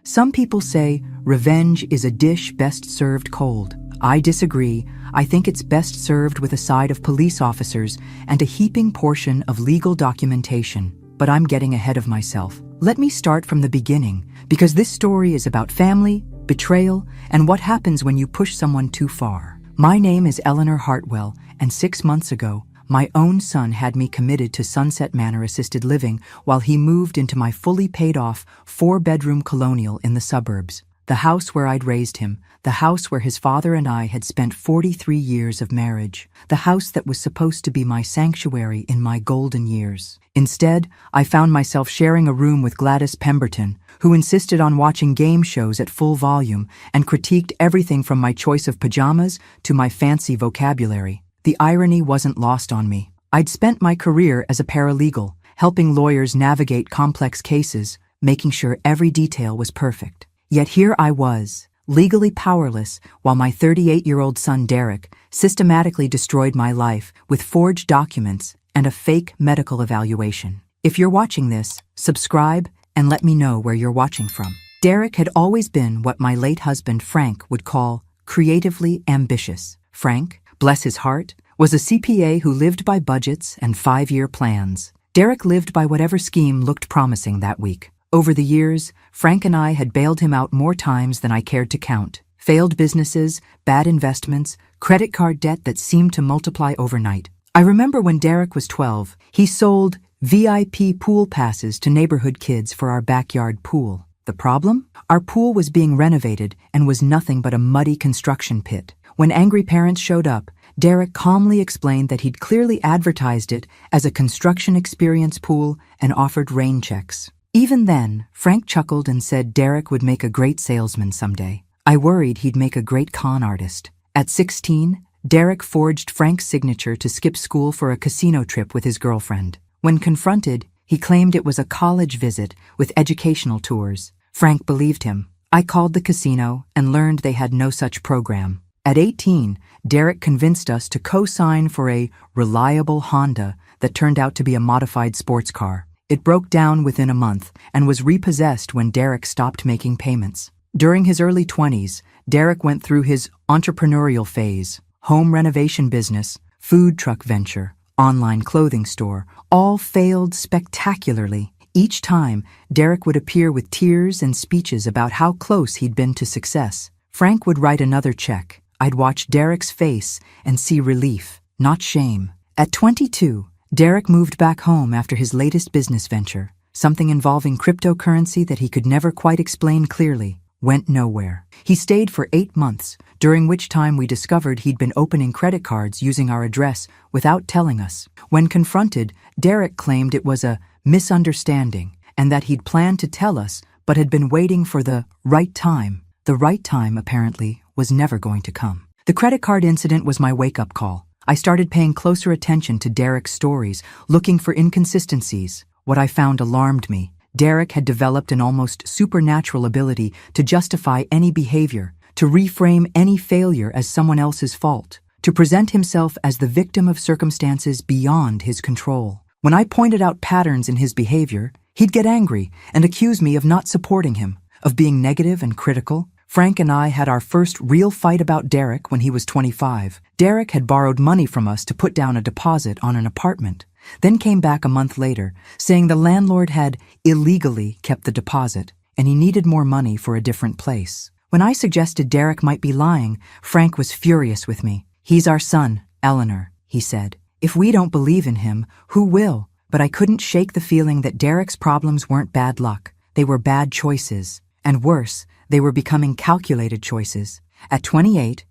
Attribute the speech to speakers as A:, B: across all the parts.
A: Some people say revenge is a dish best served cold. I disagree. I think it's best served with a side of police officers and a heaping portion of legal documentation. But I'm getting ahead of myself. Let me start from the beginning, because this story is about family, betrayal, and what happens when you push someone too far. My name is Eleanor Hartwell, and 6 months ago, my own son had me committed to Sunset Manor Assisted Living while he moved into my fully paid-off 4-bedroom colonial in the suburbs. The house where I'd raised him, the house where his father and I had spent 43 years of marriage, the house that was supposed to be my sanctuary in my golden years. Instead, I found myself sharing a room with Gladys Pemberton, who insisted on watching game shows at full volume and critiqued everything from my choice of pajamas to my fancy vocabulary. The irony wasn't lost on me. I'd spent my career as a paralegal, helping lawyers navigate complex cases, making sure every detail was perfect. Yet here I was, legally powerless, while my 38-year-old son Derek systematically destroyed my life with forged documents and a fake medical evaluation. If you're watching this, subscribe and let me know where you're watching from. Derek had always been what my late husband Frank would call creatively ambitious. Frank, bless his heart, was a CPA who lived by budgets and 5-year plans. Derek lived by whatever scheme looked promising that week. Over the years, Frank and I had bailed him out more times than I cared to count. Failed businesses, bad investments, credit card debt that seemed to multiply overnight. I remember when Derek was 12, he sold VIP pool passes to neighborhood kids for our backyard pool. The problem? Our pool was being renovated and was nothing but a muddy construction pit. When angry parents showed up, Derek calmly explained that he'd clearly advertised it as a construction experience pool and offered rain checks. Even then, Frank chuckled and said Derek would make a great salesman someday. I worried he'd make a great con artist. At 16, Derek forged Frank's signature to skip school for a casino trip with his girlfriend. When confronted, he claimed it was a college visit with educational tours. Frank believed him. I called the casino and learned they had no such program. At 18, Derek convinced us to co-sign for a reliable Honda that turned out to be a modified sports car. It broke down within a month and was repossessed when Derek stopped making payments. During his early 20s, Derek went through his entrepreneurial phase. Home renovation business, food truck venture, online clothing store, all failed spectacularly. Each time, Derek would appear with tears and speeches about how close he'd been to success. Frank would write another check. I'd watch Derek's face and see relief, not shame. At 22, Derek moved back home after his latest business venture. Something involving cryptocurrency that he could never quite explain clearly. Went nowhere. He stayed for 8 months, during which time we discovered he'd been opening credit cards using our address without telling us. When confronted, Derek claimed it was a misunderstanding and that he'd planned to tell us but had been waiting for the right time. The right time, apparently, was never going to come. The credit card incident was my wake-up call. I started paying closer attention to Derek's stories, looking for inconsistencies. What I found alarmed me. Derek had developed an almost supernatural ability to justify any behavior, to reframe any failure as someone else's fault, to present himself as the victim of circumstances beyond his control. When I pointed out patterns in his behavior, he'd get angry and accuse me of not supporting him, of being negative and critical. Frank and I had our first real fight about Derek when he was 25. Derek had borrowed money from us to put down a deposit on an apartment, then came back a month later, saying the landlord had illegally kept the deposit and he needed more money for a different place. When I suggested Derek might be lying, Frank was furious with me. "He's our son, Eleanor," he said. "If we don't believe in him, who will?" But I couldn't shake the feeling that Derek's problems weren't bad luck. They were bad choices. And worse, they were becoming calculated choices. At 28,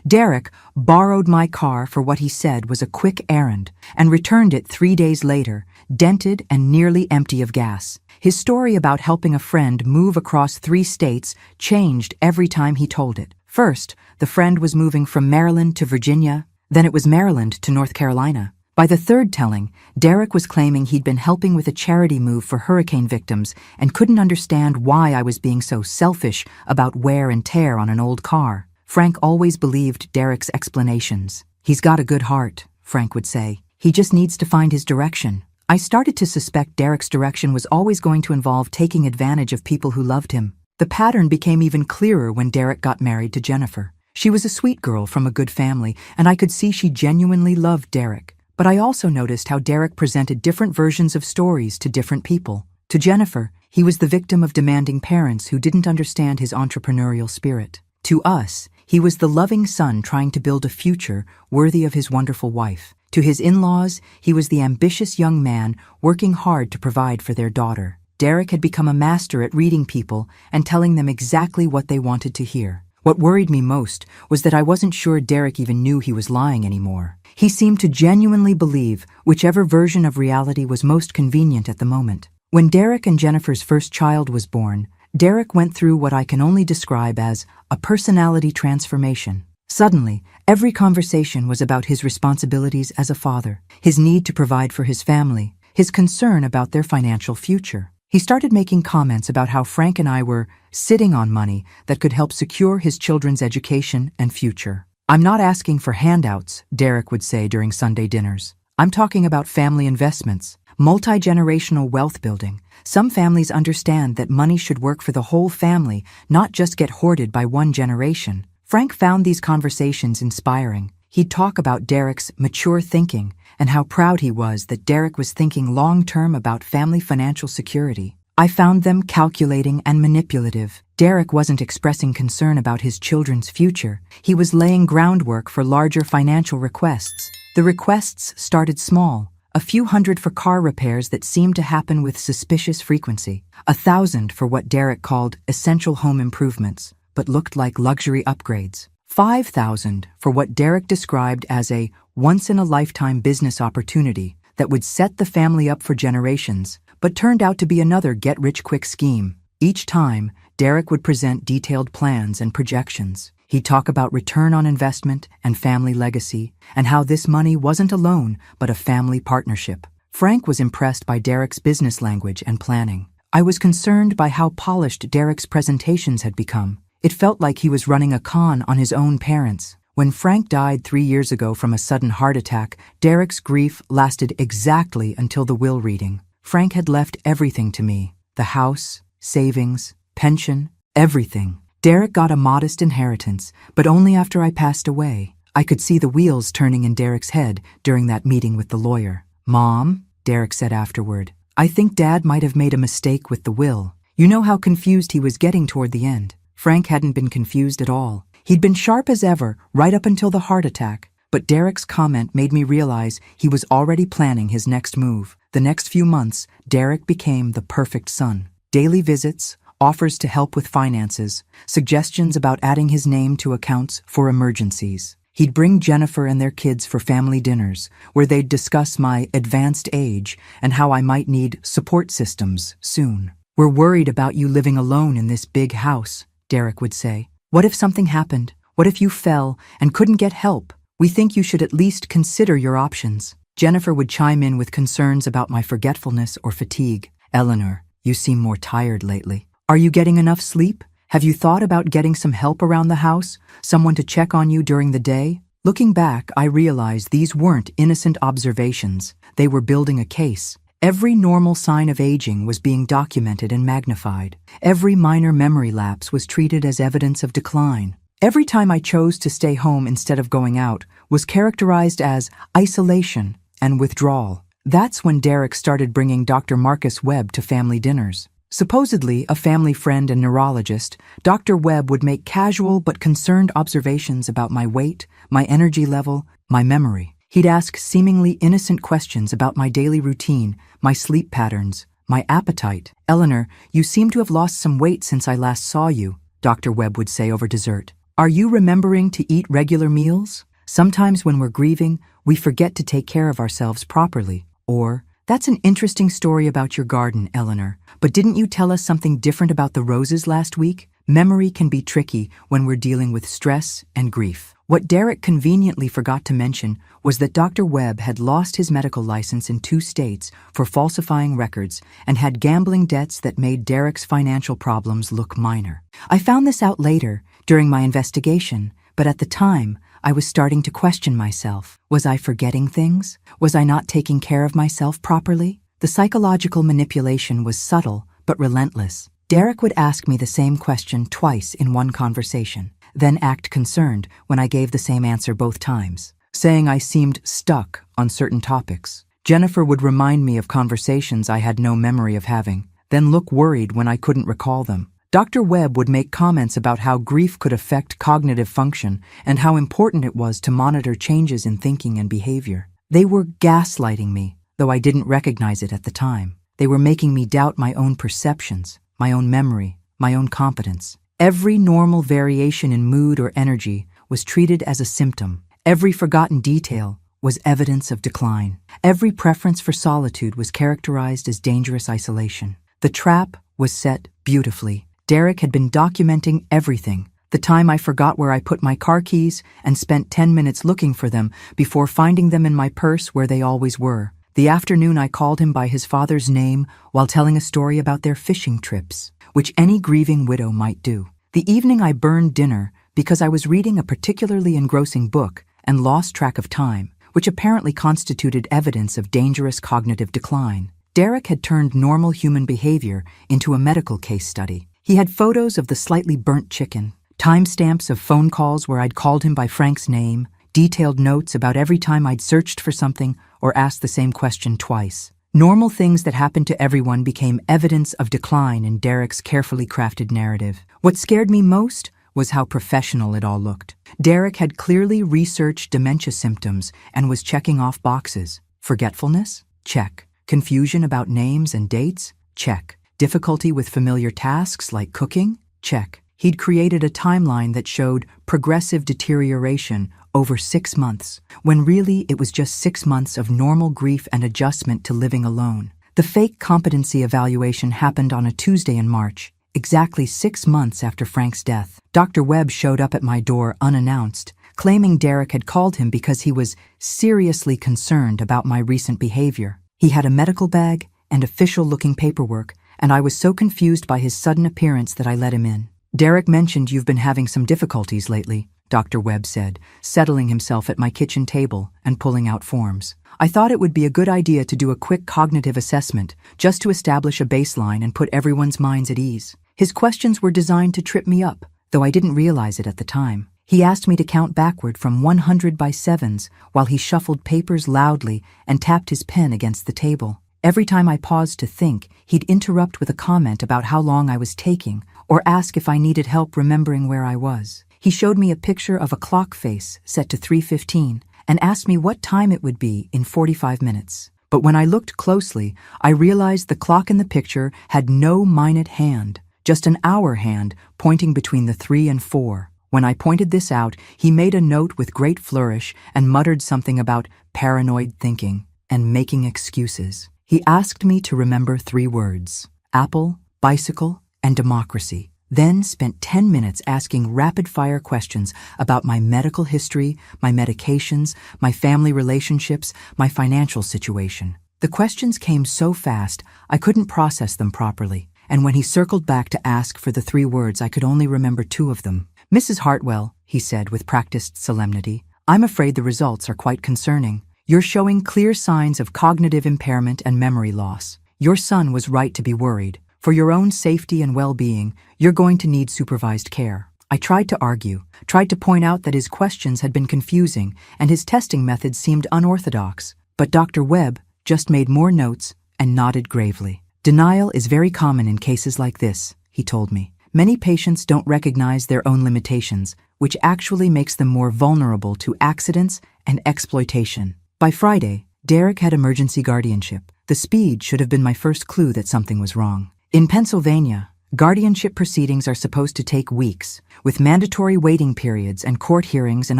A: Derek borrowed my car for what he said was a quick errand and returned it 3 days later, dented and nearly empty of gas. His story about helping a friend move across 3 states changed every time he told it. First, the friend was moving from Maryland to Virginia, then it was Maryland to North Carolina. By the third telling, Derek was claiming he'd been helping with a charity move for hurricane victims and couldn't understand why I was being so selfish about wear and tear on an old car. Frank always believed Derek's explanations. "He's got a good heart," Frank would say. "He just needs to find his direction." I started to suspect Derek's direction was always going to involve taking advantage of people who loved him. The pattern became even clearer when Derek got married to Jennifer. She was a sweet girl from a good family, and I could see she genuinely loved Derek. But I also noticed how Derek presented different versions of stories to different people. To Jennifer, he was the victim of demanding parents who didn't understand his entrepreneurial spirit. To us, he was the loving son trying to build a future worthy of his wonderful wife. To his in-laws, he was the ambitious young man working hard to provide for their daughter. Derek had become a master at reading people and telling them exactly what they wanted to hear. What worried me most was that I wasn't sure Derek even knew he was lying anymore. He seemed to genuinely believe whichever version of reality was most convenient at the moment. When Derek and Jennifer's first child was born, Derek went through what I can only describe as a personality transformation. Suddenly, every conversation was about his responsibilities as a father, his need to provide for his family, his concern about their financial future. He started making comments about how Frank and I were sitting on money that could help secure his children's education and future. "I'm not asking for handouts," Derek would say during Sunday dinners. "I'm talking about family investments, multi-generational wealth building. Some families understand that money should work for the whole family, not just get hoarded by one generation." Frank found these conversations inspiring. He'd talk about Derek's mature thinking and how proud he was that Derek was thinking long-term about family financial security. I found them calculating and manipulative. Derek wasn't expressing concern about his children's future. He was laying groundwork for larger financial requests. The requests started small, a few hundred for car repairs that seemed to happen with suspicious frequency, 1,000 for what Derek called essential home improvements, but looked like luxury upgrades, 5,000 for what Derek described as a once-in-a-lifetime business opportunity that would set the family up for generations, but turned out to be another get-rich-quick scheme. Each time, Derek would present detailed plans and projections. He'd talk about return on investment and family legacy, and how this money wasn't a loan, but a family partnership. Frank was impressed by Derek's business language and planning. I was concerned by how polished Derek's presentations had become. It felt like he was running a con on his own parents. When Frank died 3 years ago from a sudden heart attack, Derek's grief lasted exactly until the will reading. Frank had left everything to me: the house, savings, pension, everything. Derek got a modest inheritance, but only after I passed away. I could see the wheels turning in Derek's head during that meeting with the lawyer. "Mom," Derek said afterward, "I think Dad might have made a mistake with the will." You know how confused he was getting toward the end. Frank hadn't been confused at all. He'd been sharp as ever, right up until the heart attack. But Derek's comment made me realize he was already planning his next move. The next few months, Derek became the perfect son. Daily visits, offers to help with finances, suggestions about adding his name to accounts for emergencies. He'd bring Jennifer and their kids for family dinners, where they'd discuss my advanced age and how I might need support systems soon. "We're worried about you living alone in this big house," Derek would say. "What if something happened? What if you fell and couldn't get help? We think you should at least consider your options." Jennifer would chime in with concerns about my forgetfulness or fatigue. "Eleanor, you seem more tired lately. Are you getting enough sleep? Have you thought about getting some help around the house? Someone to check on you during the day?" Looking back, I realized these weren't innocent observations. They were building a case. Every normal sign of aging was being documented and magnified. Every minor memory lapse was treated as evidence of decline. Every time I chose to stay home instead of going out was characterized as isolation and withdrawal. That's when Derek started bringing Dr. Marcus Webb to family dinners. Supposedly a family friend and neurologist, Dr. Webb would make casual but concerned observations about my weight, my energy level, my memory. He'd ask seemingly innocent questions about my daily routine, my sleep patterns, my appetite. "Eleanor, you seem to have lost some weight since I last saw you," Dr. Webb would say over dessert. "Are you remembering to eat regular meals? Sometimes when we're grieving, we forget to take care of ourselves properly." Or, "That's an interesting story about your garden, Eleanor, but didn't you tell us something different about the roses last week?" Memory can be tricky when we're dealing with stress and grief. What Derek conveniently forgot to mention was that Dr. Webb had lost his medical license in 2 states for falsifying records and had gambling debts that made Derek's financial problems look minor. I found this out later, during my investigation, but at the time, I was starting to question myself. Was I forgetting things? Was I not taking care of myself properly? The psychological manipulation was subtle but relentless. Derek would ask me the same question twice in one conversation, then act concerned when I gave the same answer both times, saying I seemed stuck on certain topics. Jennifer would remind me of conversations I had no memory of having, then look worried when I couldn't recall them. Dr. Webb would make comments about how grief could affect cognitive function and how important it was to monitor changes in thinking and behavior. They were gaslighting me, though I didn't recognize it at the time. They were making me doubt my own perceptions, my own memory, my own competence. Every normal variation in mood or energy was treated as a symptom. Every forgotten detail was evidence of decline. Every preference for solitude was characterized as dangerous isolation. The trap was set beautifully. Derek had been documenting everything. The time I forgot where I put my car keys and spent 10 minutes looking for them before finding them in my purse where they always were. The afternoon I called him by his father's name while telling a story about their fishing trips, which any grieving widow might do. The evening I burned dinner because I was reading a particularly engrossing book and lost track of time, which apparently constituted evidence of dangerous cognitive decline. Derek had turned normal human behavior into a medical case study. He had photos of the slightly burnt chicken, timestamps of phone calls where I'd called him by Frank's name, detailed notes about every time I'd searched for something or asked the same question twice. Normal things that happened to everyone became evidence of decline in Derek's carefully crafted narrative. What scared me most was how professional it all looked. Derek had clearly researched dementia symptoms and was checking off boxes. Forgetfulness? Check. Confusion about names and dates? Check. Difficulty with familiar tasks like cooking? Check. He'd created a timeline that showed progressive deterioration over 6 months, when really it was just 6 months of normal grief and adjustment to living alone. The fake competency evaluation happened on a Tuesday in March, exactly 6 months after Frank's death. Dr. Webb showed up at my door unannounced, claiming Derek had called him because he was seriously concerned about my recent behavior. He had a medical bag and official-looking paperwork, and I was so confused by his sudden appearance that I let him in. Derek mentioned you've been having some difficulties lately, Dr. Webb said, settling himself at my kitchen table and pulling out forms. I thought it would be a good idea to do a quick cognitive assessment, just to establish a baseline and put everyone's minds at ease. His questions were designed to trip me up, though I didn't realize it at the time. He asked me to count backward from 100 by sevens while he shuffled papers loudly and tapped his pen against the table. Every time I paused to think, he'd interrupt with a comment about how long I was taking or ask if I needed help remembering where I was. He showed me a picture of a clock face set to 3:15 and asked me what time it would be in 45 minutes. But when I looked closely, I realized the clock in the picture had no minute hand, just an hour hand pointing between the 3 and 4. When I pointed this out, he made a note with great flourish and muttered something about paranoid thinking and making excuses. He asked me to remember 3 words: apple, bicycle, and democracy, then spent 10 minutes asking rapid-fire questions about my medical history, my medications, my family relationships, my financial situation. The questions came so fast, I couldn't process them properly, and when he circled back to ask for the 3 words, I could only remember 2 of them. "Mrs. Hartwell," he said with practiced solemnity, "I'm afraid the results are quite concerning. You're showing clear signs of cognitive impairment and memory loss. Your son was right to be worried. For your own safety and well-being, you're going to need supervised care." I tried to argue, tried to point out that his questions had been confusing and his testing methods seemed unorthodox, but Dr. Webb just made more notes and nodded gravely. "Denial is very common in cases like this," he told me. "Many patients don't recognize their own limitations, which actually makes them more vulnerable to accidents and exploitation." By Friday, Derek had emergency guardianship. The speed should have been my first clue that something was wrong. In Pennsylvania, guardianship proceedings are supposed to take weeks, with mandatory waiting periods and court hearings and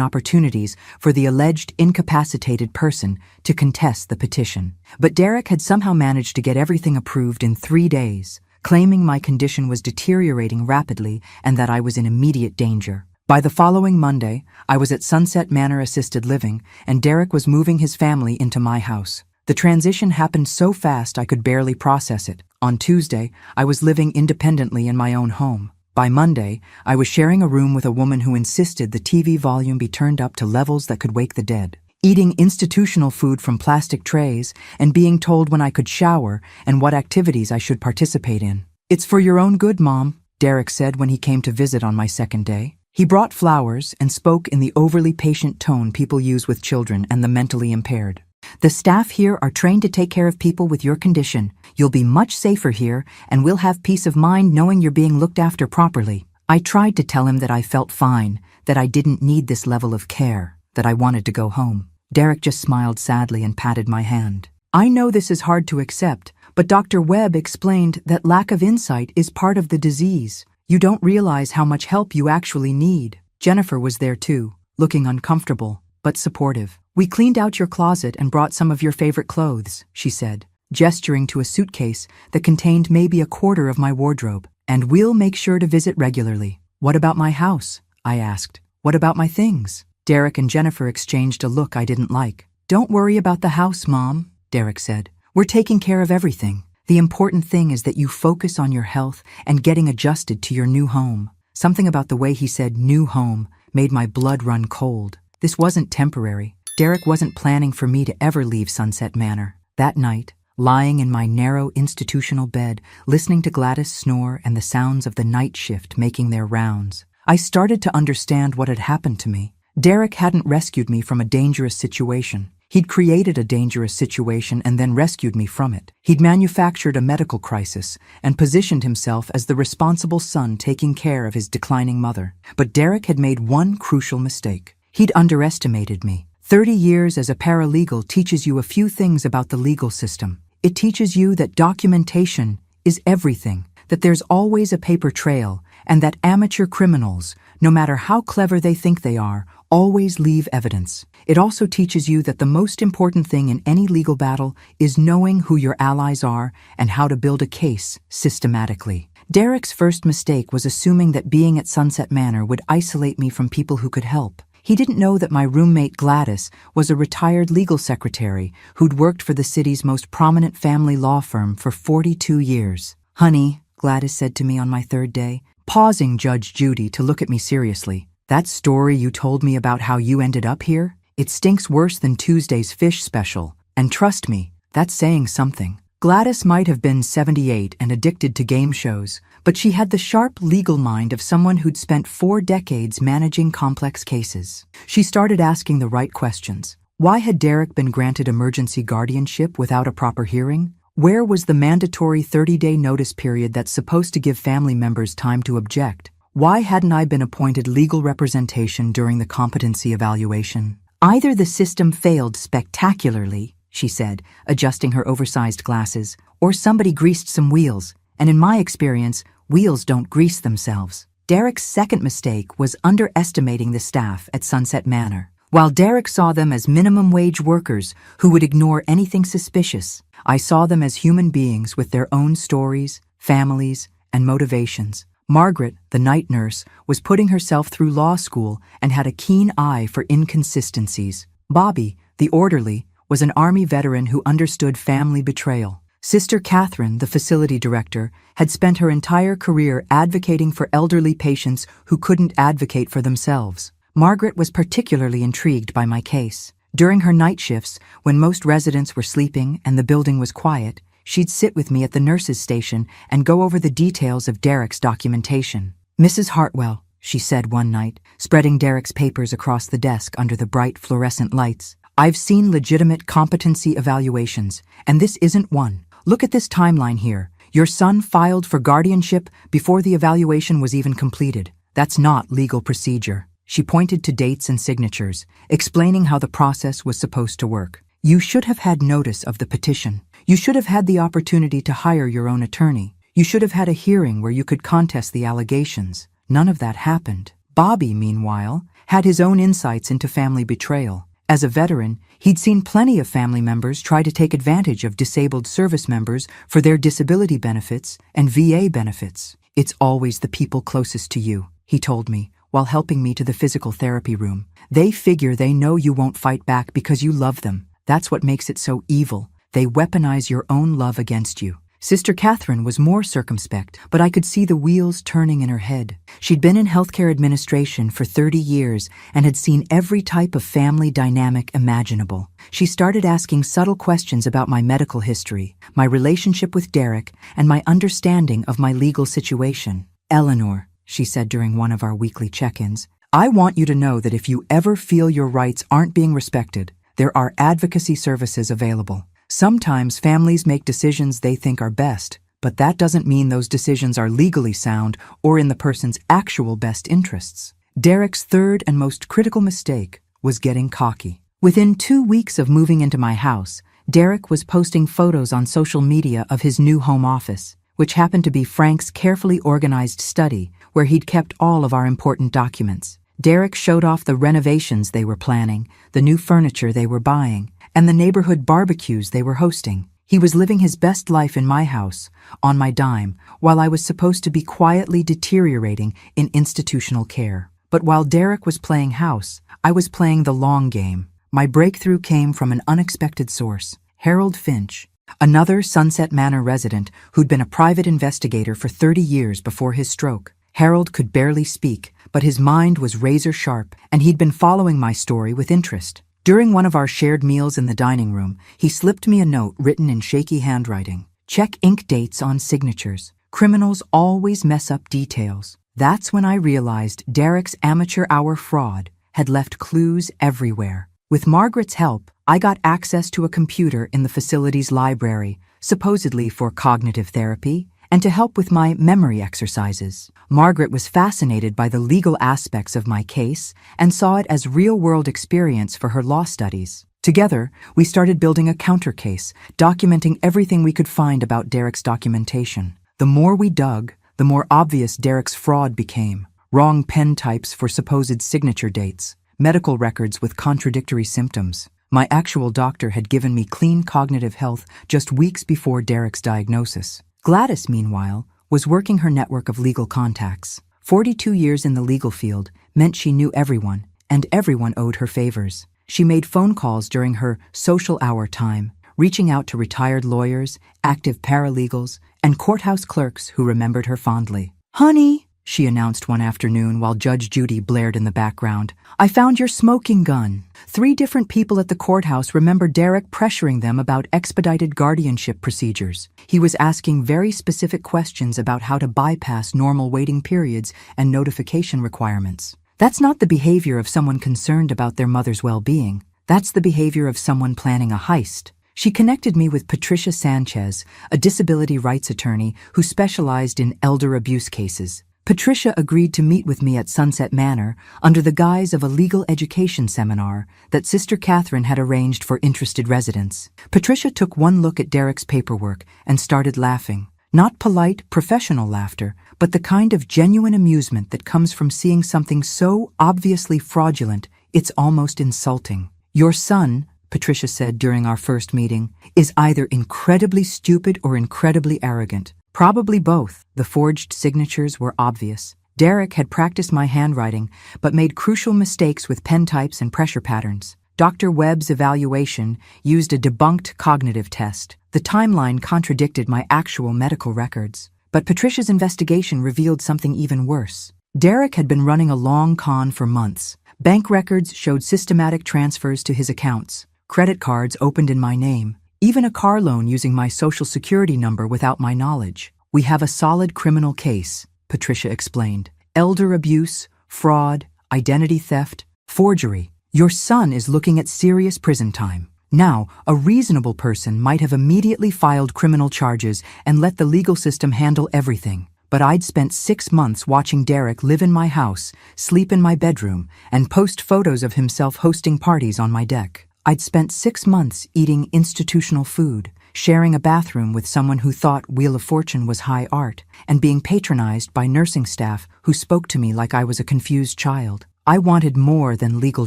A: opportunities for the alleged incapacitated person to contest the petition. But Derek had somehow managed to get everything approved in 3 days, claiming my condition was deteriorating rapidly and that I was in immediate danger. By the following Monday, I was at Sunset Manor Assisted Living, and Derek was moving his family into my house. The transition happened so fast I could barely process it. On Tuesday, I was living independently in my own home. By Monday, I was sharing a room with a woman who insisted the TV volume be turned up to levels that could wake the dead, eating institutional food from plastic trays, and being told when I could shower and what activities I should participate in. "It's for your own good, Mom," Derek said when he came to visit on my second day. He brought flowers and spoke in the overly patient tone people use with children and the mentally impaired. "The staff here are trained to take care of people with your condition. You'll be much safer here, and we'll have peace of mind knowing you're being looked after properly." I tried to tell him that I felt fine, that I didn't need this level of care, that I wanted to go home. Derek just smiled sadly and patted my hand. "I know this is hard to accept, but Dr. Webb explained that lack of insight is part of the disease. You don't realize how much help you actually need." Jennifer was there too, looking uncomfortable, but supportive. "We cleaned out your closet and brought some of your favorite clothes," she said, gesturing to a suitcase that contained maybe a quarter of my wardrobe. "And we'll make sure to visit regularly." "What about my house?" I asked. "What about my things?" Derek and Jennifer exchanged a look I didn't like. "Don't worry about the house, Mom," Derek said. "We're taking care of everything. The important thing is that you focus on your health and getting adjusted to your new home." Something about the way he said "new home" made my blood run cold. This wasn't temporary. Derek wasn't planning for me to ever leave Sunset Manor. That night, lying in my narrow institutional bed, listening to Gladys snore and the sounds of the night shift making their rounds, I started to understand what had happened to me. Derek hadn't rescued me from a dangerous situation. He'd created a dangerous situation and then rescued me from it. He'd manufactured a medical crisis and positioned himself as the responsible son taking care of his declining mother. But Derek had made one crucial mistake. He'd underestimated me. 30 years as a paralegal teaches you a few things about the legal system. It teaches you that documentation is everything, that there's always a paper trail, and that amateur criminals, no matter how clever they think they are, always leave evidence. It also teaches you that the most important thing in any legal battle is knowing who your allies are and how to build a case systematically. Derek's first mistake was assuming that being at Sunset Manor would isolate me from people who could help. He didn't know that my roommate Gladys was a retired legal secretary who'd worked for the city's most prominent family law firm for 42 years. "Honey," Gladys said to me on my third day, pausing Judge Judy to look at me seriously, "that story you told me about how you ended up here? It stinks worse than Tuesday's fish special, and trust me, that's saying something." Gladys might have been 78 and addicted to game shows, but she had the sharp legal mind of someone who'd spent 4 decades managing complex cases. She started asking the right questions. Why had Derek been granted emergency guardianship without a proper hearing? Where was the mandatory 30-day notice period that's supposed to give family members time to object? Why hadn't I been appointed legal representation during the competency evaluation? "Either the system failed spectacularly," she said, adjusting her oversized glasses, "or somebody greased some wheels, and in my experience, wheels don't grease themselves." Derek's second mistake was underestimating the staff at Sunset Manor. While Derek saw them as minimum-wage workers who would ignore anything suspicious, I saw them as human beings with their own stories, families, and motivations. Margaret, the night nurse, was putting herself through law school and had a keen eye for inconsistencies. Bobby, the orderly, was an Army veteran who understood family betrayal. Sister Catherine, the facility director, had spent her entire career advocating for elderly patients who couldn't advocate for themselves. Margaret was particularly intrigued by my case. During her night shifts, when most residents were sleeping and the building was quiet, she'd sit with me at the nurse's station and go over the details of Derek's documentation. "Mrs. Hartwell," she said one night, spreading Derek's papers across the desk under the bright fluorescent lights, "I've seen legitimate competency evaluations, and this isn't one. Look at this timeline here. Your son filed for guardianship before the evaluation was even completed. That's not legal procedure." She pointed to dates and signatures, explaining how the process was supposed to work. "You should have had notice of the petition. You should have had the opportunity to hire your own attorney. You should have had a hearing where you could contest the allegations. None of that happened." Bobby, meanwhile, had his own insights into family betrayal. As a veteran, he'd seen plenty of family members try to take advantage of disabled service members for their disability benefits and VA benefits. "It's always the people closest to you," he told me, while helping me to the physical therapy room. "They figure they know you won't fight back because you love them. That's what makes it so evil. They weaponize your own love against you." Sister Catherine was more circumspect, but I could see the wheels turning in her head. She'd been in healthcare administration for 30 years and had seen every type of family dynamic imaginable. She started asking subtle questions about my medical history, my relationship with Derek, and my understanding of my legal situation. "Eleanor," she said during one of our weekly check-ins, "I want you to know that if you ever feel your rights aren't being respected, there are advocacy services available. Sometimes families make decisions they think are best, but that doesn't mean those decisions are legally sound or in the person's actual best interests." Derek's third and most critical mistake was getting cocky. Within 2 weeks of moving into my house, Derek was posting photos on social media of his new home office, which happened to be Frank's carefully organized study where he'd kept all of our important documents. Derek showed off the renovations they were planning, the new furniture they were buying, and the neighborhood barbecues they were hosting. He was living his best life in my house, on my dime, while I was supposed to be quietly deteriorating in institutional care. But while Derek was playing house, I was playing the long game. My breakthrough came from an unexpected source: Harold Finch, another Sunset Manor resident who'd been a private investigator for 30 years before his stroke. Harold could barely speak, but his mind was razor sharp, and he'd been following my story with interest. During one of our shared meals in the dining room, he slipped me a note written in shaky handwriting. "Check ink dates on signatures. Criminals always mess up details." That's when I realized Derek's amateur hour fraud had left clues everywhere. With Margaret's help, I got access to a computer in the facility's library, supposedly for cognitive therapy, and to help with my memory exercises. Margaret was fascinated by the legal aspects of my case and saw it as real-world experience for her law studies. Together, we started building a counter case, documenting everything we could find about Derek's documentation. The more we dug, the more obvious Derek's fraud became. Wrong pen types for supposed signature dates, medical records with contradictory symptoms. My actual doctor had given me clean cognitive health just weeks before Derek's diagnosis. Gladys, meanwhile, was working her network of legal contacts. 42 years in the legal field meant she knew everyone, and everyone owed her favors. She made phone calls during her social hour time, reaching out to retired lawyers, active paralegals, and courthouse clerks who remembered her fondly. "Honey," she announced one afternoon while Judge Judy blared in the background, "I found your smoking gun." 3 different people at the courthouse remember Derek pressuring them about expedited guardianship procedures. He was asking very specific questions about how to bypass normal waiting periods and notification requirements. That's not the behavior of someone concerned about their mother's well-being. That's the behavior of someone planning a heist. She connected me with Patricia Sanchez, a disability rights attorney who specialized in elder abuse cases. Patricia agreed to meet with me at Sunset Manor under the guise of a legal education seminar that Sister Catherine had arranged for interested residents. Patricia took one look at Derek's paperwork and started laughing. Not polite, professional laughter, but the kind of genuine amusement that comes from seeing something so obviously fraudulent, it's almost insulting. "Your son," Patricia said during our first meeting, "is either incredibly stupid or incredibly arrogant. Probably both." The forged signatures were obvious. Derek had practiced my handwriting, but made crucial mistakes with pen types and pressure patterns. Dr. Webb's evaluation used a debunked cognitive test. The timeline contradicted my actual medical records. But Patricia's investigation revealed something even worse. Derek had been running a long con for months. Bank records showed systematic transfers to his accounts, credit cards opened in my name, even a car loan using my social security number without my knowledge. "We have a solid criminal case," Patricia explained. "Elder abuse, fraud, identity theft, forgery. Your son is looking at serious prison time." Now, a reasonable person might have immediately filed criminal charges and let the legal system handle everything. But I'd spent 6 months watching Derek live in my house, sleep in my bedroom, and post photos of himself hosting parties on my deck. I'd spent 6 months eating institutional food, sharing a bathroom with someone who thought Wheel of Fortune was high art, and being patronized by nursing staff who spoke to me like I was a confused child. I wanted more than legal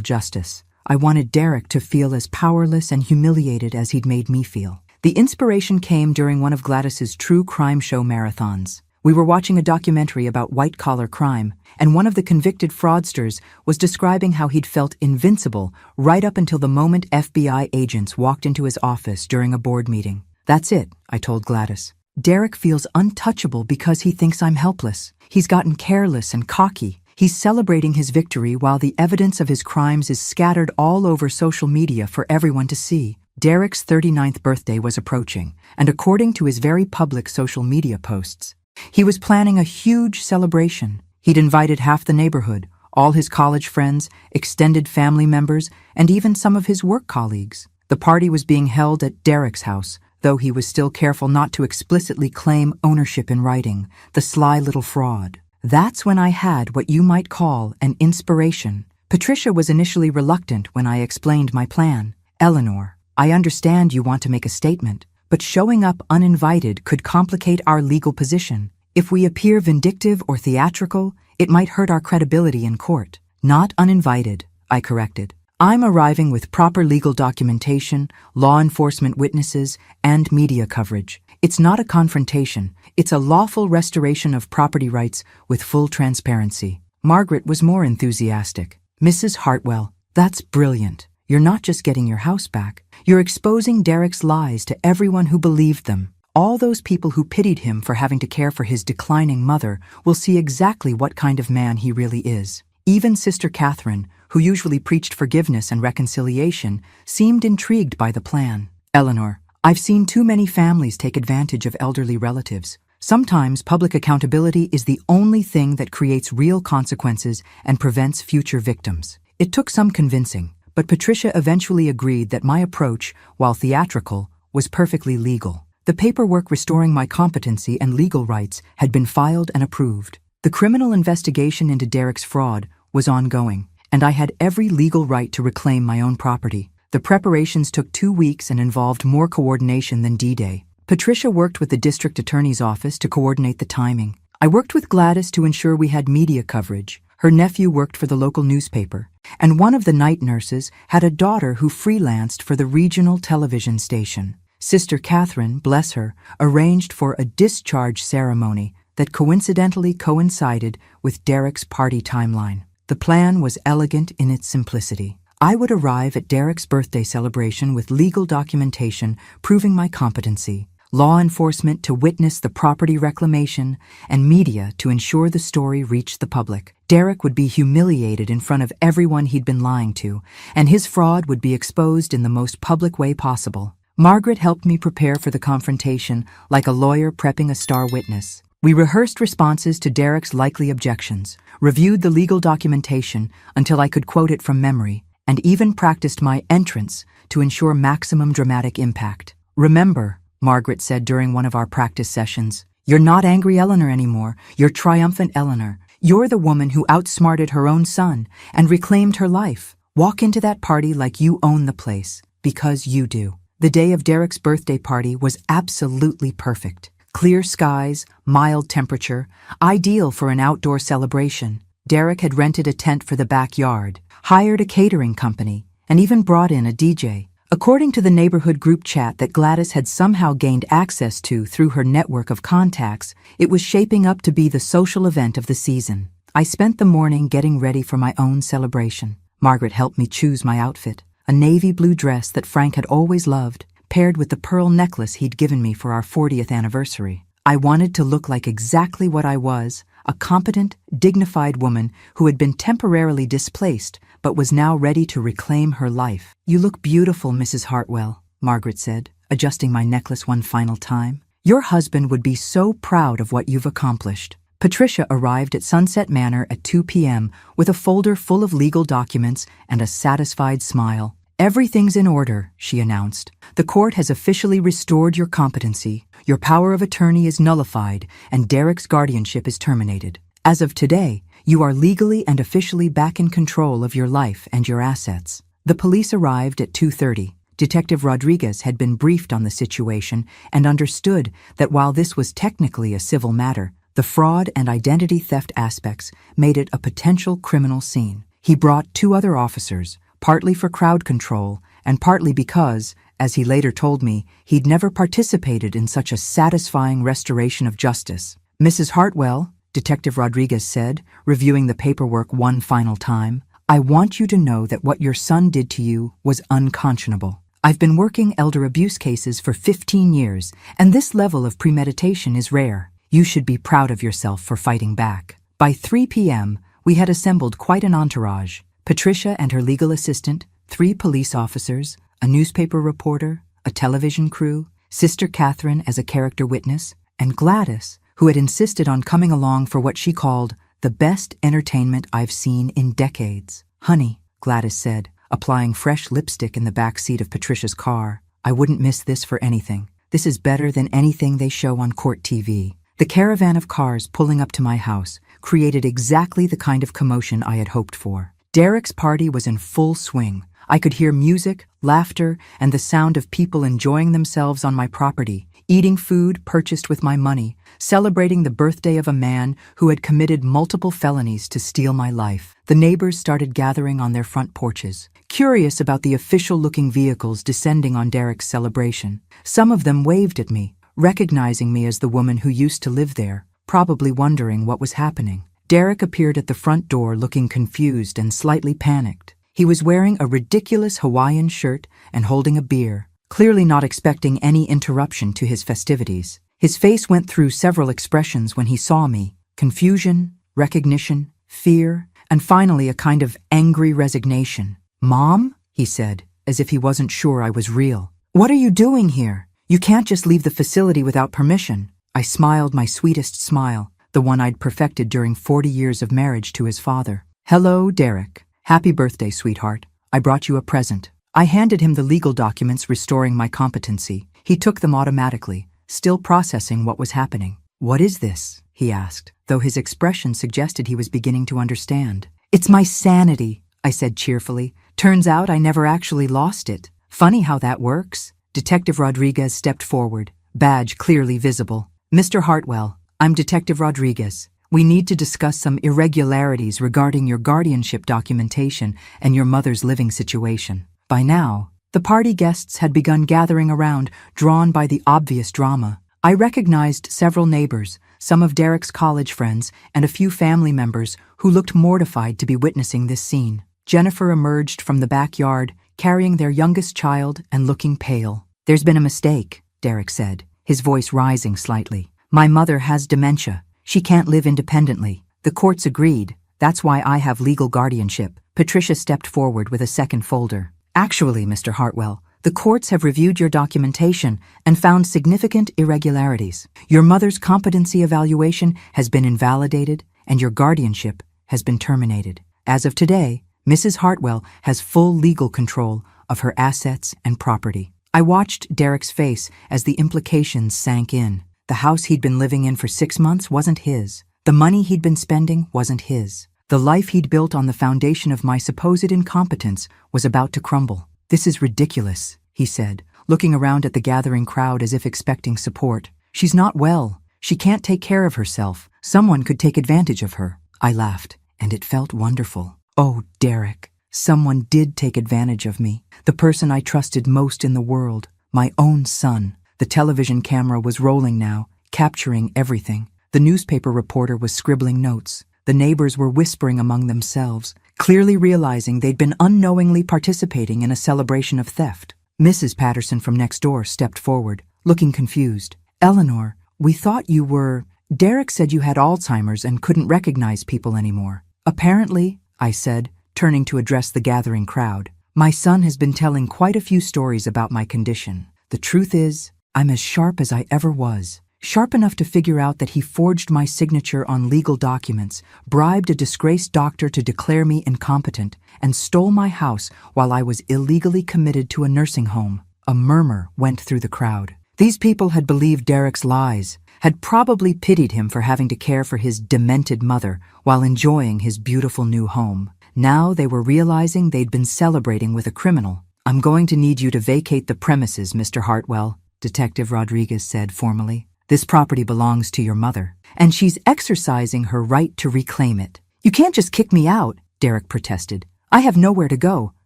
A: justice. I wanted Derek to feel as powerless and humiliated as he'd made me feel. The inspiration came during one of Gladys's true crime show marathons. We were watching a documentary about white-collar crime, and one of the convicted fraudsters was describing how he'd felt invincible right up until the moment FBI agents walked into his office during a board meeting. "That's it," I told Gladys. Derek feels untouchable because he thinks I'm helpless. He's gotten careless and cocky. He's celebrating his victory while the evidence of his crimes is scattered all over social media for everyone to see. Derek's 39th birthday was approaching, and according to his very public social media posts, he was planning a huge celebration. He'd invited half the neighborhood, all his college friends, extended family members, and even some of his work colleagues. The party was being held at Derek's house, though he was still careful not to explicitly claim ownership in writing, the sly little fraud. That's when I had what you might call an inspiration. Patricia was initially reluctant when I explained my plan. Eleanor, I understand you want to make a statement, but showing up uninvited could complicate our legal position. If we appear vindictive or theatrical, it might hurt our credibility in court. Not uninvited, I corrected. I'm arriving with proper legal documentation, law enforcement witnesses, and media coverage. It's not a confrontation. It's a lawful restoration of property rights with full transparency. Margaret was more enthusiastic. Mrs. Hartwell, that's brilliant. You're not just getting your house back. You're exposing Derek's lies to everyone who believed them. All those people who pitied him for having to care for his declining mother will see exactly what kind of man he really is. Even Sister Catherine, who usually preached forgiveness and reconciliation, seemed intrigued by the plan. Eleanor, I've seen too many families take advantage of elderly relatives. Sometimes public accountability is the only thing that creates real consequences and prevents future victims. It took some convincing, but Patricia eventually agreed that my approach, while theatrical, was perfectly legal. The paperwork restoring my competency and legal rights had been filed and approved. The criminal investigation into Derek's fraud was ongoing, and I had every legal right to reclaim my own property. The preparations took 2 weeks and involved more coordination than D-Day. Patricia worked with the district attorney's office to coordinate the timing. I worked with Gladys to ensure we had media coverage. Her nephew worked for the local newspaper, and one of the night nurses had a daughter who freelanced for the regional television station. Sister Catherine, bless her, arranged for a discharge ceremony that coincidentally coincided with Derek's party timeline. The plan was elegant in its simplicity. I would arrive at Derek's birthday celebration with legal documentation proving my competency, law enforcement to witness the property reclamation, and media to ensure the story reached the public. Derek would be humiliated in front of everyone he'd been lying to, and his fraud would be exposed in the most public way possible. Margaret helped me prepare for the confrontation like a lawyer prepping a star witness. We rehearsed responses to Derek's likely objections, reviewed the legal documentation until I could quote it from memory, and even practiced my entrance to ensure maximum dramatic impact. Remember, Margaret said during one of our practice sessions, you're not angry Eleanor anymore, you're triumphant Eleanor. You're the woman who outsmarted her own son and reclaimed her life. Walk into that party like you own the place, because you do. The day of Derek's birthday party was absolutely perfect. Clear skies, mild temperature, ideal for an outdoor celebration. Derek had rented a tent for the backyard, hired a catering company, and even brought in a DJ. According to the neighborhood group chat that Gladys had somehow gained access to through her network of contacts, it was shaping up to be the social event of the season. I spent the morning getting ready for my own celebration. Margaret helped me choose my outfit, a navy blue dress that Frank had always loved, paired with the pearl necklace he'd given me for our 40th anniversary. I wanted to look like exactly what I was, a competent, dignified woman who had been temporarily displaced but was now ready to reclaim her life. You look beautiful, Mrs. Hartwell, Margaret said, adjusting my necklace one final time. Your husband would be so proud of what you've accomplished. Patricia arrived at Sunset Manor at 2 p.m. with a folder full of legal documents and a satisfied smile. Everything's in order, she announced. The court has officially restored your competency. Your power of attorney is nullified, and Derek's guardianship is terminated. As of today, you are legally and officially back in control of your life and your assets. The police arrived at 2:30. Detective Rodriguez had been briefed on the situation and understood that while this was technically a civil matter, the fraud and identity theft aspects made it a potential criminal scene. He brought 2 other officers, partly for crowd control and partly because, as he later told me, he'd never participated in such a satisfying restoration of justice. Mrs. Hartwell, Detective Rodriguez said, reviewing the paperwork one final time, I want you to know that what your son did to you was unconscionable. I've been working elder abuse cases for 15 years, and this level of premeditation is rare. You should be proud of yourself for fighting back. By 3 p.m., we had assembled quite an entourage. Patricia and her legal assistant, 3 police officers, a newspaper reporter, a television crew, Sister Catherine as a character witness, and Gladys, who had insisted on coming along for what she called the best entertainment I've seen in decades. "Honey," Gladys said, applying fresh lipstick in the back seat of Patricia's car, "I wouldn't miss this for anything. This is better than anything they show on court TV." The caravan of cars pulling up to my house created exactly the kind of commotion I had hoped for. Derek's party was in full swing. I could hear music, laughter, and the sound of people enjoying themselves on my property, eating food purchased with my money, celebrating the birthday of a man who had committed multiple felonies to steal my life. The neighbors started gathering on their front porches, curious about the official-looking vehicles descending on Derek's celebration. Some of them waved at me, recognizing me as the woman who used to live there, probably wondering what was happening. Derek appeared at the front door looking confused and slightly panicked. He was wearing a ridiculous Hawaiian shirt and holding a beer, clearly not expecting any interruption to his festivities. His face went through several expressions when he saw me: confusion, recognition, fear, and finally a kind of angry resignation. "Mom?" he said, as if he wasn't sure I was real. "What are you doing here? You can't just leave the facility without permission." I smiled my sweetest smile, the one I'd perfected during 40 years of marriage to his father. "Hello, Derek. Happy birthday, sweetheart. I brought you a present." I handed him the legal documents restoring my competency. He took them automatically, still processing what was happening. "What is this?" he asked, though his expression suggested he was beginning to understand. "It's my sanity," I said cheerfully. "Turns out I never actually lost it. Funny how that works." Detective Rodriguez stepped forward, badge clearly visible. "Mr. Hartwell, I'm Detective Rodriguez. We need to discuss some irregularities regarding your guardianship documentation and your mother's living situation." By now, the party guests had begun gathering around, drawn by the obvious drama. I recognized several neighbors, some of Derek's college friends, and a few family members who looked mortified to be witnessing this scene. Jennifer emerged from the backyard, carrying their youngest child and looking pale. "There's been a mistake," Derek said, his voice rising slightly. "My mother has dementia. She can't live independently. The courts agreed. That's why I have legal guardianship." Patricia stepped forward with a second folder. "Actually, Mr. Hartwell, the courts have reviewed your documentation and found significant irregularities. Your mother's competency evaluation has been invalidated and your guardianship has been terminated. As of today, Mrs. Hartwell has full legal control of her assets and property." I watched Derek's face as the implications sank in. The house he'd been living in for 6 months wasn't his. The money he'd been spending wasn't his. The life he'd built on the foundation of my supposed incompetence was about to crumble. "This is ridiculous," he said, looking around at the gathering crowd as if expecting support. "She's not well. She can't take care of herself. Someone could take advantage of her." I laughed, and it felt wonderful. Oh, Derek. Someone did take advantage of me. The person I trusted most in the world. My own son. The television camera was rolling now, capturing everything. The newspaper reporter was scribbling notes. The neighbors were whispering among themselves, clearly realizing they'd been unknowingly participating in a celebration of theft. Mrs. Patterson from next door stepped forward, looking confused. "Eleanor, we thought you were..." "Derek said you had Alzheimer's and couldn't recognize people anymore." "Apparently," I said, turning to address the gathering crowd. "My son has been telling quite a few stories about my condition. The truth is, I'm as sharp as I ever was. Sharp enough to figure out that he forged my signature on legal documents, bribed a disgraced doctor to declare me incompetent, and stole my house while I was illegally committed to a nursing home." A murmur went through the crowd. These people had believed Derek's lies, had probably pitied him for having to care for his demented mother while enjoying his beautiful new home. Now they were realizing they'd been celebrating with a criminal. "I'm going to need you to vacate the premises, Mr. Hartwell," Detective Rodriguez said formally. "This property belongs to your mother, and she's exercising her right to reclaim it." "You can't just kick me out," Derek protested. "I have nowhere to go.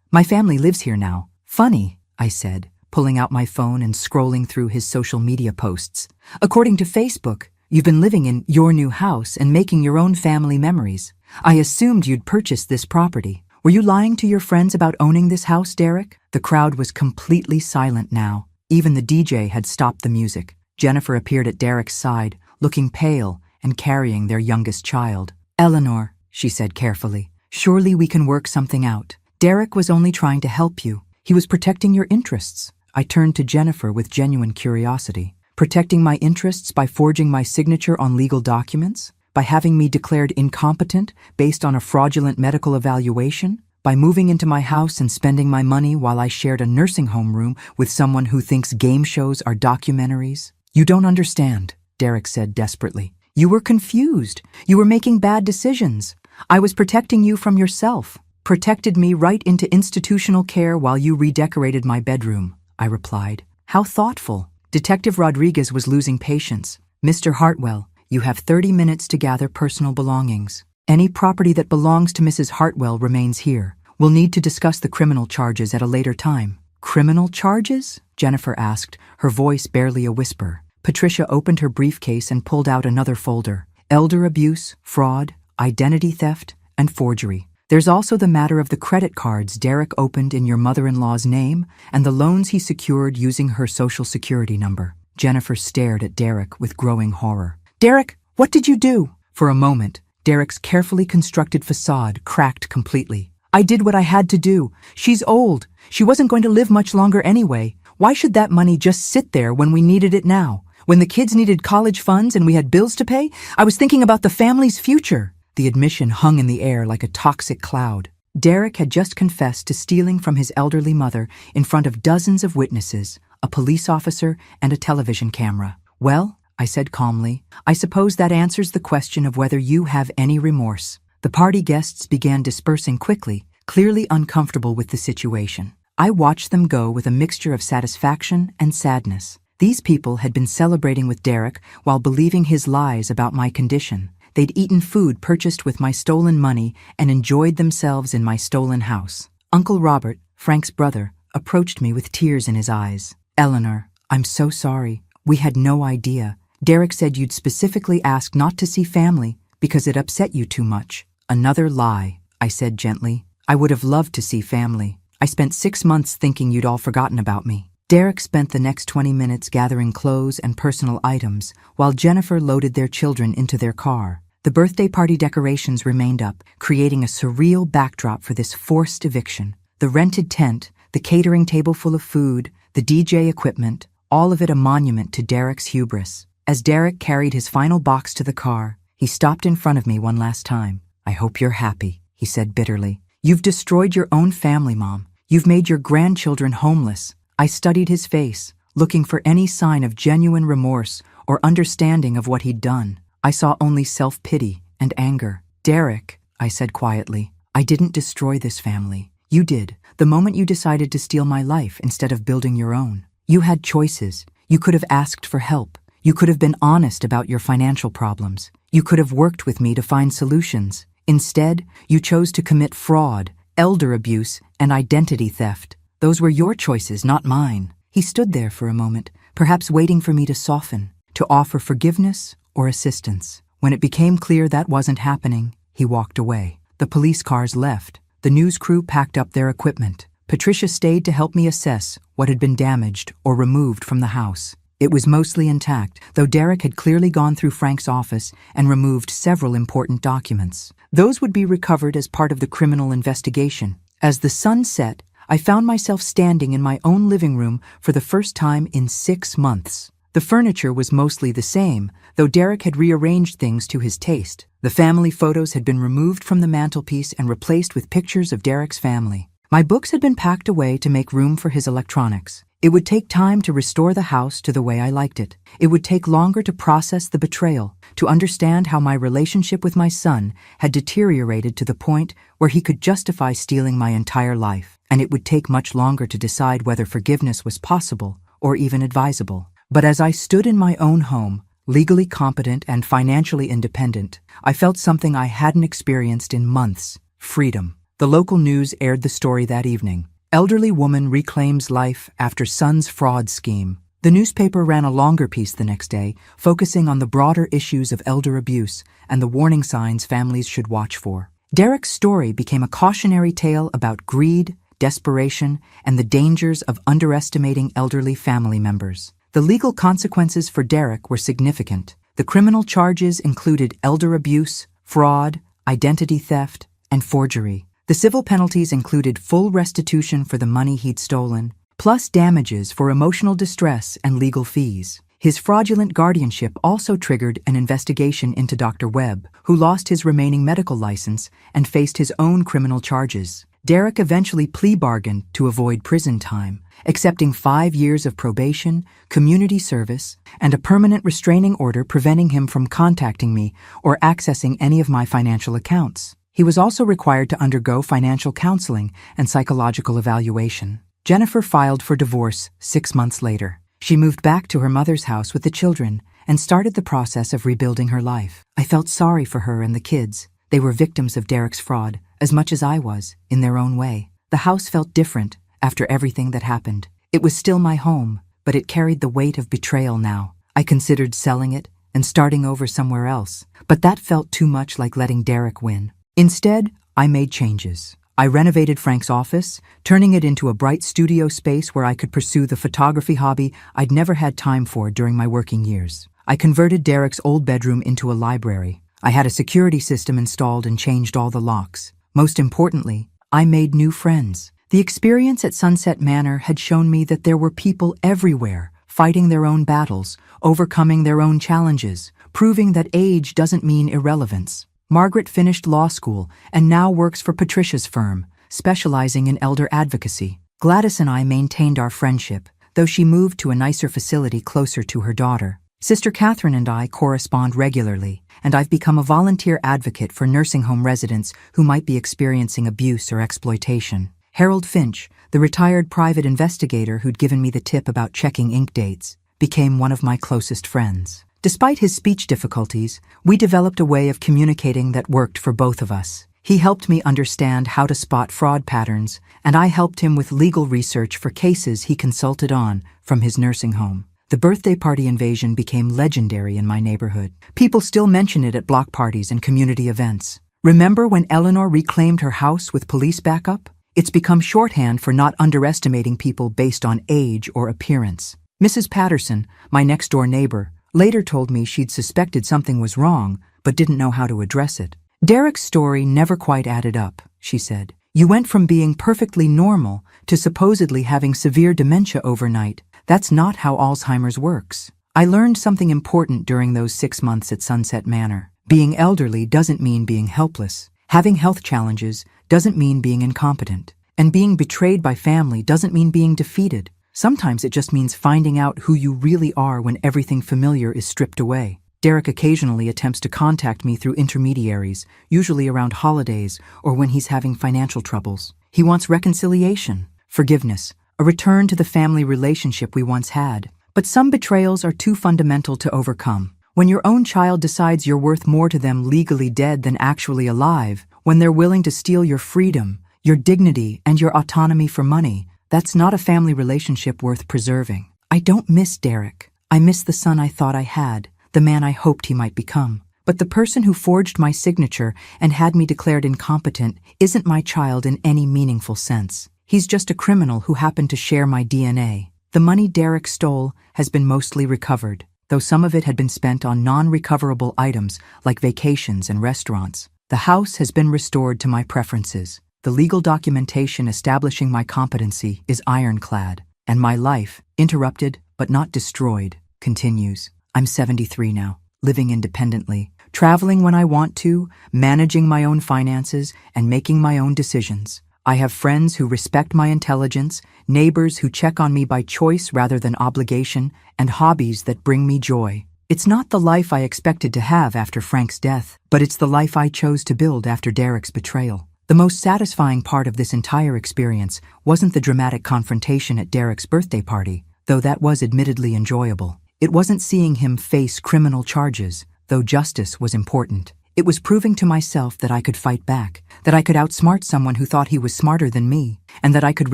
A: My family lives here now." "Funny," I said, pulling out my phone and scrolling through his social media posts. "According to Facebook, you've been living in your new house and making your own family memories. I assumed you'd purchased this property. Were you lying to your friends about owning this house, Derek? The crowd was completely silent now. Even the DJ had stopped the music. Jennifer appeared at Derek's side, looking pale and carrying their youngest child. Eleanor, she said carefully, surely we can work something out. Derek was only trying to help you. He was protecting your interests. I turned to Jennifer with genuine curiosity. Protecting my interests by forging my signature on legal documents? By having me declared incompetent based on a fraudulent medical evaluation? By moving into my house and spending my money while I shared a nursing home room with someone who thinks game shows are documentaries? You don't understand, Derek said desperately. You were confused. You were making bad decisions. I was protecting you from yourself. Protected me right into institutional care while you redecorated my bedroom, I replied. How thoughtful. Detective Rodriguez was losing patience. Mr. Hartwell, you have 30 minutes to gather personal belongings. Any property that belongs to Mrs. Hartwell remains here. We'll need to discuss the criminal charges at a later time. Criminal charges? Jennifer asked, her voice barely a whisper. Patricia opened her briefcase and pulled out another folder. Elder abuse, fraud, identity theft, and forgery. There's also the matter of the credit cards Derek opened in your mother-in-law's name and the loans he secured using her social security number. Jennifer stared at Derek with growing horror. Derek, what did you do? For a moment, Derek's carefully constructed facade cracked completely. I did what I had to do. She's old. She wasn't going to live much longer anyway. Why should that money just sit there when we needed it now? When the kids needed college funds and we had bills to pay, I was thinking about the family's future. The admission hung in the air like a toxic cloud. Derek had just confessed to stealing from his elderly mother in front of dozens of witnesses, a police officer, and a television camera. Well, I said calmly, I suppose that answers the question of whether you have any remorse. The party guests began dispersing quickly, clearly uncomfortable with the situation. I watched them go with a mixture of satisfaction and sadness. These people had been celebrating with Derek while believing his lies about my condition. They'd eaten food purchased with my stolen money and enjoyed themselves in my stolen house. Uncle Robert, Frank's brother, approached me with tears in his eyes. Eleanor, I'm so sorry. We had no idea. Derek said you'd specifically asked not to see family because it upset you too much. Another lie, I said gently. I would have loved to see family. I spent 6 months thinking you'd all forgotten about me. Derek spent the next 20 minutes gathering clothes and personal items while Jennifer loaded their children into their car. The birthday party decorations remained up, creating a surreal backdrop for this forced eviction. The rented tent, the catering table full of food, the DJ equipment, all of it a monument to Derek's hubris. As Derek carried his final box to the car, he stopped in front of me one last time. I hope you're happy, he said bitterly. You've destroyed your own family, Mom. You've made your grandchildren homeless. I studied his face, looking for any sign of genuine remorse or understanding of what he'd done. I saw only self-pity and anger. Derek, I said quietly, I didn't destroy this family. You did, the moment you decided to steal my life instead of building your own. You had choices. You could have asked for help. You could have been honest about your financial problems. You could have worked with me to find solutions. Instead, you chose to commit fraud, elder abuse, and identity theft. Those were your choices, not mine. He stood there for a moment, perhaps waiting for me to soften, to offer forgiveness or assistance. When it became clear that wasn't happening, he walked away. The police cars left. The news crew packed up their equipment. Patricia stayed to help me assess what had been damaged or removed from the house. It was mostly intact, though Derek had clearly gone through Frank's office and removed several important documents. Those would be recovered as part of the criminal investigation. As the sun set, I found myself standing in my own living room for the first time in 6 months. The furniture was mostly the same, though Derek had rearranged things to his taste. The family photos had been removed from the mantelpiece and replaced with pictures of Derek's family. My books had been packed away to make room for his electronics. It would take time to restore the house to the way I liked it. It would take longer to process the betrayal, to understand how my relationship with my son had deteriorated to the point where he could justify stealing my entire life. And it would take much longer to decide whether forgiveness was possible or even advisable. But as I stood in my own home, legally competent and financially independent, I felt something I hadn't experienced in months: freedom. The local news aired the story that evening. Elderly woman reclaims life after son's fraud scheme. The newspaper ran a longer piece the next day, focusing on the broader issues of elder abuse and the warning signs families should watch for. Derek's story became a cautionary tale about greed, desperation, and the dangers of underestimating elderly family members. The legal consequences for Derek were significant. The criminal charges included elder abuse, fraud, identity theft, and forgery. The civil penalties included full restitution for the money he'd stolen, plus damages for emotional distress and legal fees. His fraudulent guardianship also triggered an investigation into Dr. Webb, who lost his remaining medical license and faced his own criminal charges. Derek eventually plea bargained to avoid prison time, accepting 5 years of probation, community service, and a permanent restraining order preventing him from contacting me or accessing any of my financial accounts. He was also required to undergo financial counseling and psychological evaluation. Jennifer filed for divorce 6 months later. She moved back to her mother's house with the children and started the process of rebuilding her life. I felt sorry for her and the kids. They were victims of Derek's fraud, as much as I was, in their own way. The house felt different after everything that happened. It was still my home, but it carried the weight of betrayal now. I considered selling it and starting over somewhere else, but that felt too much like letting Derek win. Instead, I made changes. I renovated Frank's office, turning it into a bright studio space where I could pursue the photography hobby I'd never had time for during my working years. I converted Derek's old bedroom into a library. I had a security system installed and changed all the locks. Most importantly, I made new friends. The experience at Sunset Manor had shown me that there were people everywhere, fighting their own battles, overcoming their own challenges, proving that age doesn't mean irrelevance. Margaret finished law school and now works for Patricia's firm, specializing in elder advocacy. Gladys and I maintained our friendship, though she moved to a nicer facility closer to her daughter. Sister Catherine and I correspond regularly, and I've become a volunteer advocate for nursing home residents who might be experiencing abuse or exploitation. Harold Finch, the retired private investigator who'd given me the tip about checking ink dates, became one of my closest friends. Despite his speech difficulties, we developed a way of communicating that worked for both of us. He helped me understand how to spot fraud patterns, and I helped him with legal research for cases he consulted on from his nursing home. The birthday party invasion became legendary in my neighborhood. People still mention it at block parties and community events. Remember when Eleanor reclaimed her house with police backup? It's become shorthand for not underestimating people based on age or appearance. Mrs. Patterson, my next-door neighbor, later told me she'd suspected something was wrong, but didn't know how to address it. Derek's story never quite added up, she said. You went from being perfectly normal to supposedly having severe dementia overnight. That's not how Alzheimer's works. I learned something important during those 6 months at Sunset Manor. Being elderly doesn't mean being helpless. Having health challenges doesn't mean being incompetent. And being betrayed by family doesn't mean being defeated. Sometimes it just means finding out who you really are when everything familiar is stripped away. Derek occasionally attempts to contact me through intermediaries, usually around holidays or when he's having financial troubles. He wants reconciliation, forgiveness, a return to the family relationship we once had. But some betrayals are too fundamental to overcome. When your own child decides you're worth more to them legally dead than actually alive, when they're willing to steal your freedom, your dignity, and your autonomy for money, that's not a family relationship worth preserving. I don't miss Derek. I miss the son I thought I had, the man I hoped he might become. But the person who forged my signature and had me declared incompetent isn't my child in any meaningful sense. He's just a criminal who happened to share my DNA. The money Derek stole has been mostly recovered, though some of it had been spent on non-recoverable items like vacations and restaurants. The house has been restored to my preferences. The legal documentation establishing my competency is ironclad, and my life, interrupted but not destroyed, continues. I'm 73 now, living independently, traveling when I want to, managing my own finances, and making my own decisions. I have friends who respect my intelligence, neighbors who check on me by choice rather than obligation, and hobbies that bring me joy. It's not the life I expected to have after Frank's death, but it's the life I chose to build after Derek's betrayal. The most satisfying part of this entire experience wasn't the dramatic confrontation at Derek's birthday party, though that was admittedly enjoyable. It wasn't seeing him face criminal charges, though justice was important. It was proving to myself that I could fight back, that I could outsmart someone who thought he was smarter than me, and that I could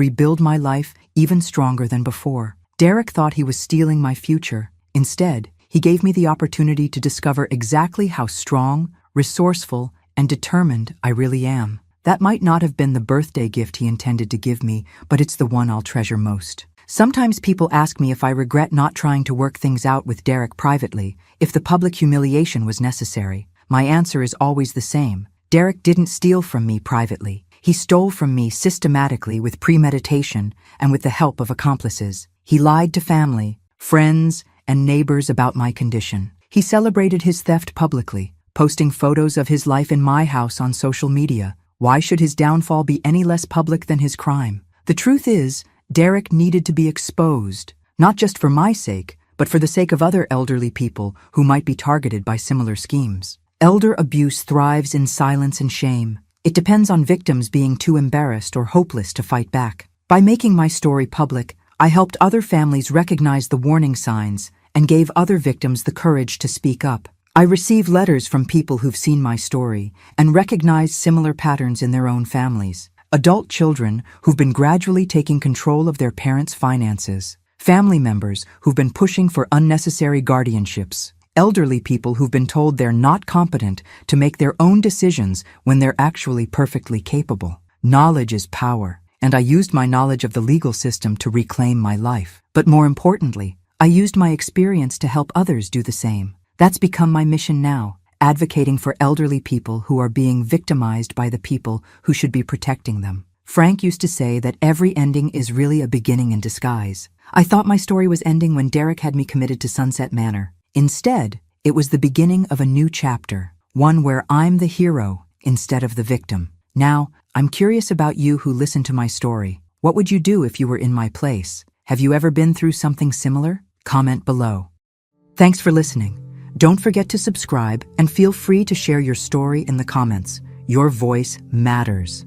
A: rebuild my life even stronger than before. Derek thought he was stealing my future. Instead, he gave me the opportunity to discover exactly how strong, resourceful, and determined I really am. That might not have been the birthday gift he intended to give me, but it's the one I'll treasure most. Sometimes people ask me if I regret not trying to work things out with Derek privately, if the public humiliation was necessary. My answer is always the same. Derek didn't steal from me privately. He stole from me systematically with premeditation and with the help of accomplices. He lied to family, friends, and neighbors about my condition. He celebrated his theft publicly, posting photos of his life in my house on social media. Why should his downfall be any less public than his crime? The truth is, Derek needed to be exposed, not just for my sake, but for the sake of other elderly people who might be targeted by similar schemes. Elder abuse thrives in silence and shame. It depends on victims being too embarrassed or hopeless to fight back. By making my story public, I helped other families recognize the warning signs and gave other victims the courage to speak up. I receive letters from people who've seen my story and recognize similar patterns in their own families. Adult children who've been gradually taking control of their parents' finances. Family members who've been pushing for unnecessary guardianships. Elderly people who've been told they're not competent to make their own decisions when they're actually perfectly capable. Knowledge is power, and I used my knowledge of the legal system to reclaim my life. But more importantly, I used my experience to help others do the same. That's become my mission now, advocating for elderly people who are being victimized by the people who should be protecting them. Frank used to say that every ending is really a beginning in disguise. I thought my story was ending when Derek had me committed to Sunset Manor. Instead, it was the beginning of a new chapter, one where I'm the hero instead of the victim. Now, I'm curious about you who listen to my story. What would you do if you were in my place? Have you ever been through something similar? Comment below. Thanks for listening. Don't forget to subscribe and feel free to share your story in the comments. Your voice matters.